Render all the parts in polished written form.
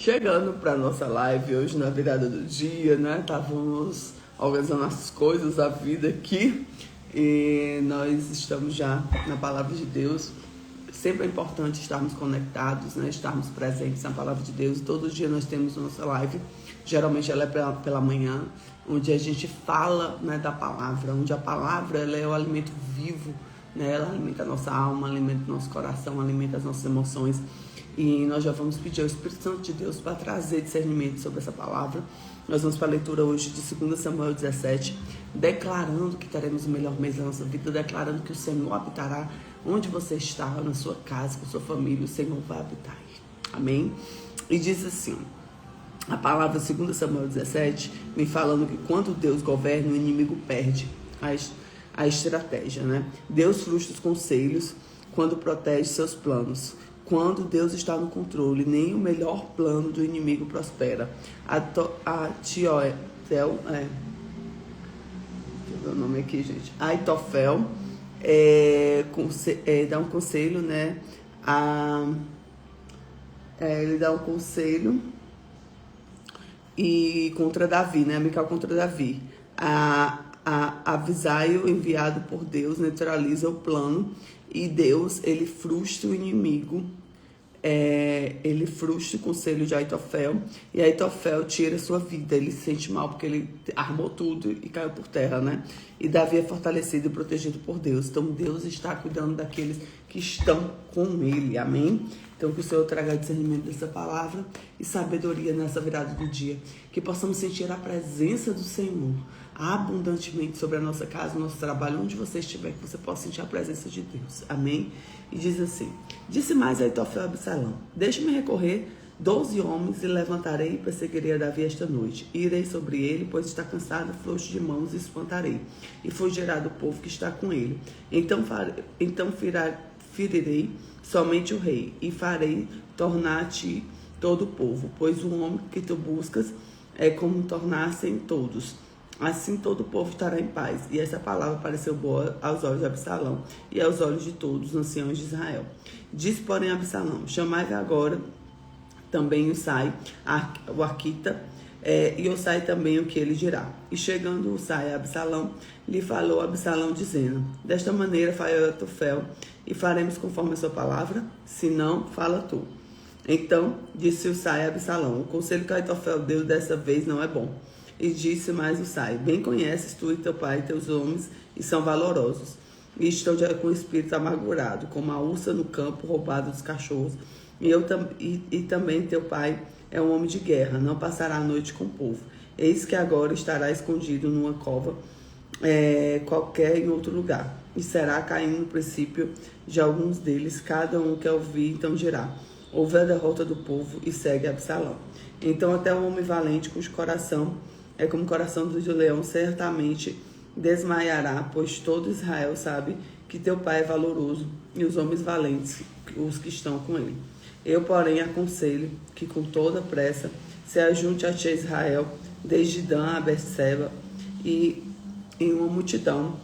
Chegando para nossa live hoje na virada do dia, né? Estávamos organizando as coisas da vida aqui e nós estamos já na palavra de Deus. Sempre é importante estarmos conectados, né? Estarmos presentes na palavra de Deus. Todo dia nós temos nossa live. Geralmente ela é pela manhã, onde a gente fala, né, da palavra, onde a palavra ela é o alimento vivo, né? Ela alimenta a nossa alma, alimenta o nosso coração, alimenta as nossas emoções. E nós já vamos pedir ao Espírito Santo de Deus para trazer discernimento sobre essa palavra. Nós vamos para a leitura hoje de 2 Samuel 17, declarando que teremos o melhor mês da nossa vida, declarando que o Senhor habitará onde você está, na sua casa, com sua família, o Senhor vai habitar aí. Amém? E diz assim, a palavra 2 Samuel 17 vem falando que quando Deus governa, o inimigo perde a estratégia, né? Deus frustra os conselhos quando protege seus planos. Quando Deus está no controle, nem o melhor plano do inimigo prospera. Aitofel, o nome aqui, gente. Aitofel dá um conselho, né? Ele dá um conselho e contra Davi, né? Mical contra Davi. Avisaio, enviado por Deus, neutraliza o plano e Deus, ele frustra o inimigo. Ele frustra o conselho de Aitofel e Aitofel tira sua vida. Ele se sente mal porque ele armou tudo e caiu por terra, né? E Davi é fortalecido e protegido por Deus. Então Deus está cuidando daqueles que estão com ele, amém? Então que o Senhor traga discernimento dessa palavra e sabedoria nessa virada do dia, que possamos sentir a presença do Senhor abundantemente sobre a nossa casa, o nosso trabalho, onde você estiver, que você possa sentir a presença de Deus, amém? E diz assim, disse mais Aitofel a Absalão, deixe-me recorrer 12 homens e levantarei e perseguirei a Davi esta noite. Irei sobre ele, pois está cansado, frouxo de mãos, e espantarei. E fugirá do povo que está com ele. Então ferirei somente o rei, e farei tornar-te todo o povo, pois o homem que tu buscas é como tornar-se todos. Assim todo o povo estará em paz. E essa palavra pareceu boa aos olhos de Absalão e aos olhos de todos os anciãos de Israel. Disse, porém, Absalão, chamai agora também Usai, o Arquita, e Usai também o que ele dirá. E chegando Usai a Absalão, lhe falou Absalão, dizendo, desta maneira falou Aitofel, e faremos conforme a sua palavra, se não, fala tu. Então disse Usai a Absalão, o conselho que Aitofel deu dessa vez não é bom. E disse mais Usai, bem conheces tu e teu pai e teus homens, e são valorosos, e estão com o espírito amargurado, como a ursa no campo roubada dos cachorros. E também teu pai é um homem de guerra, não passará a noite com o povo. Eis que agora estará escondido numa cova qualquer em outro lugar, e será caindo no princípio de alguns deles, cada um que ouvir, então dirá, houve a derrota do povo, e segue Absalão. Então até o homem valente, cujo coração é como o coração do leão, certamente desmaiará, pois todo Israel sabe que teu pai é valoroso, e os homens valentes, os que estão com ele. Eu, porém, aconselho que com toda pressa se ajunte a ti Israel, desde Dan a Berseba, e em uma multidão,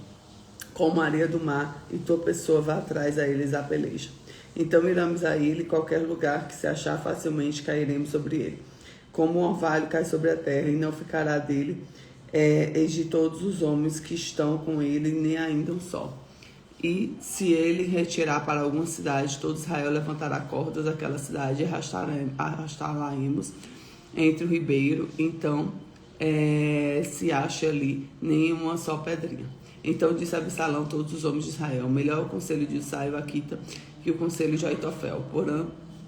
como a areia do mar, e tua pessoa vá atrás a eles a peleja. Então iremos a ele, qualquer lugar que se achar facilmente cairemos sobre ele. Como um orvalho cai sobre a terra, e não ficará dele, e de todos os homens que estão com ele, nem ainda um só. E se ele retirar para alguma cidade, todo Israel levantará cordas daquela cidade e arrastá-la-emos entre o ribeiro, então se acha ali nenhuma só pedrinha. Então disse Absalão todos os homens de Israel, melhor o conselho de Usai o Arquita que o conselho de Aitofel.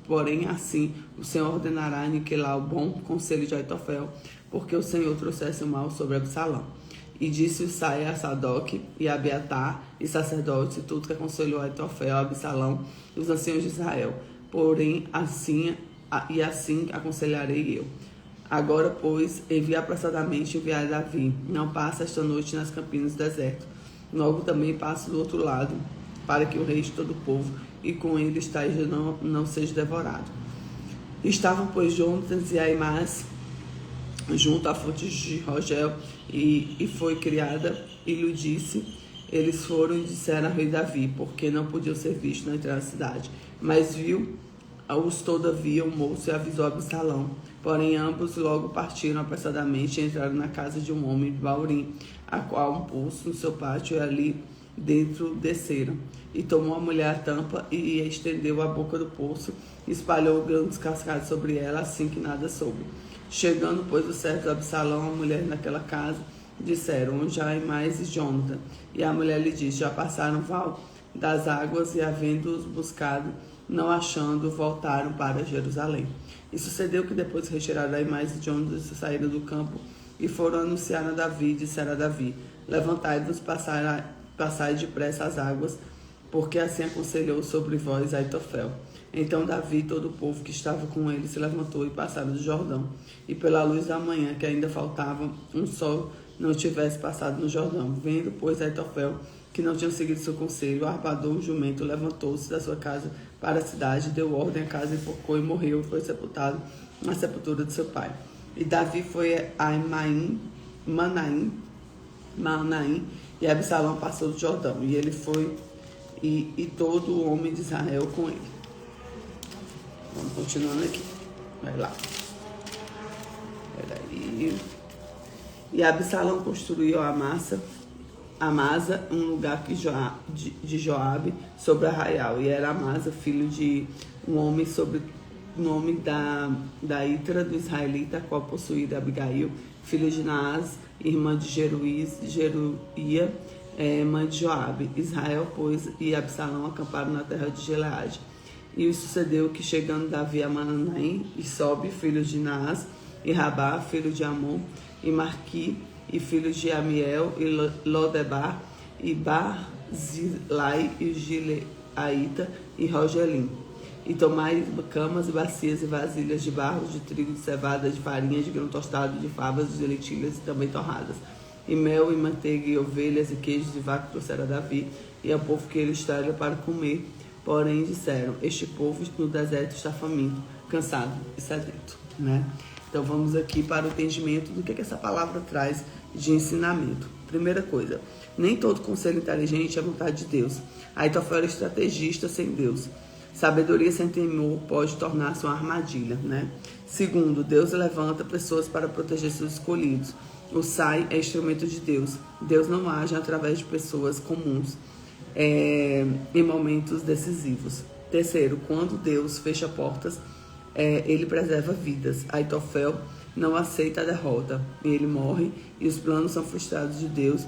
Porém, assim o Senhor ordenará aniquilar o bom conselho de Aitofel, porque o Senhor trouxesse o mal sobre Absalão. E disse Usai a Sadoc e a Abiatar, e sacerdotes, e tudo que aconselhou Aitofel, a Absalão e os anciãos de Israel. Porém, assim aconselharei eu. Agora, pois, envia apressadamente enviar Davi. Não passa esta noite nas campinas do deserto. Logo também passa do outro lado, para que o rei de todo o povo, e com ele esteja não seja devorado. Estavam, pois, Jonatas e Aimás junto à fonte de Rogel, e foi criada, e lhe disse, eles foram e disseram ao rei Davi, porque não podiam ser vistos na entrada da cidade. Mas viu Todavia, o moço avisou Absalão. Porém, ambos logo partiram apressadamente e entraram na casa de um homem de Baurim, a qual um poço no seu pátio e ali dentro desceram. E tomou a mulher a tampa e estendeu a boca do poço, e espalhou o grão descascado sobre ela, assim que nada soube. Chegando, pois, o servo de Absalão, a mulher naquela casa, disseram: onde há mais e Jonathan? E a mulher lhe disse: já passaram val das águas, e havendo-os buscado, não achando, voltaram para Jerusalém. E sucedeu que depois que retiraram Aimais e Jonathan, saíram do campo e foram anunciar a Davi, disseram a Davi: levantai-vos, passai depressa as águas, porque assim aconselhou sobre vós Aitofel. Então Davi e todo o povo que estava com ele se levantou e passaram do Jordão. E pela luz da manhã, que ainda faltava um sol, não tivesse passado no Jordão. Vendo, pois, Aitofel, que não tinham seguido seu conselho, arpadou o jumento, levantou-se da sua casa para a cidade, deu ordem à casa, enforcou e morreu, e foi sepultado na sepultura de seu pai. E Davi foi a Manaim, e Absalão passou do Jordão, e ele foi, e todo o homem de Israel com ele. Vamos continuando aqui. Vai lá. Peraí. E Absalão construiu a Amasa, um lugar de Joabe, sobre Arraial. E era Amasa, filho de um homem sobre o nome da Itra do israelita, a qual possuía Abigail, filho de Naás, irmã de Jeruía, mãe de Joabe. Israel, pois, e Absalão acamparam na terra de Gileade. E sucedeu que, chegando Davi a Manaim, e Sobe, filhos de Naás, e Rabá, filho de Amon, e Marqui, e filhos de Amiel, e Lodebar, e Barzilai, e Gileaíta, e Rogelim. E tomai camas, bacias e vasilhas de barro, de trigo, de cevada, de farinha, de grão tostado, de favas, de lentilhas e também torradas. E mel, e manteiga, e ovelhas, e queijos de vaca trouxeram a Davi, e ao povo que ele estava para comer. Porém disseram: este povo no deserto está faminto, cansado e sedento, né? Então vamos aqui para o entendimento do que essa palavra traz de ensinamento. Primeira coisa, nem todo conselho inteligente é vontade de Deus. Aitofel era estrategista sem Deus. Sabedoria sem temor pode tornar-se uma armadilha, né? Segundo, Deus levanta pessoas para proteger seus escolhidos. O Sai é instrumento de Deus. Deus não age através de pessoas comuns em momentos decisivos. Terceiro, quando Deus fecha portas, ele preserva vidas. Aitofel não aceita a derrota, ele morre, e os planos são frustrados de Deus,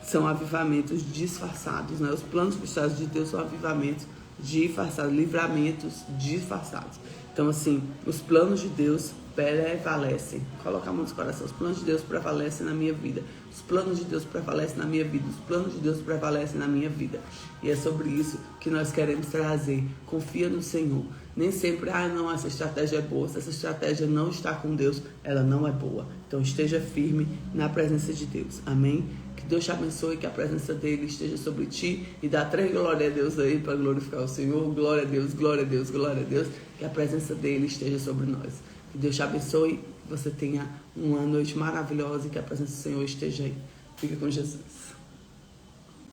são avivamentos disfarçados, né? Os planos frustrados de Deus são avivamentos disfarçados, livramentos disfarçados. Então, assim, os planos de Deus prevalecem. Coloca a mão no coração. Os planos de Deus prevalecem na minha vida. Os planos de Deus prevalecem na minha vida. Os planos de Deus prevalecem na minha vida. E é sobre isso que nós queremos trazer. Confia no Senhor. Nem sempre, não, essa estratégia é boa. Se essa estratégia não está com Deus, ela não é boa. Então esteja firme na presença de Deus. Amém? Que Deus te abençoe, que a presença dele esteja sobre ti. E dá 3 glória a Deus aí para glorificar o Senhor. Glória a Deus, glória a Deus, glória a Deus. Que a presença dele esteja sobre nós. Que Deus te abençoe, que você tenha uma noite maravilhosa e que a presença do Senhor esteja aí. Fica com Jesus.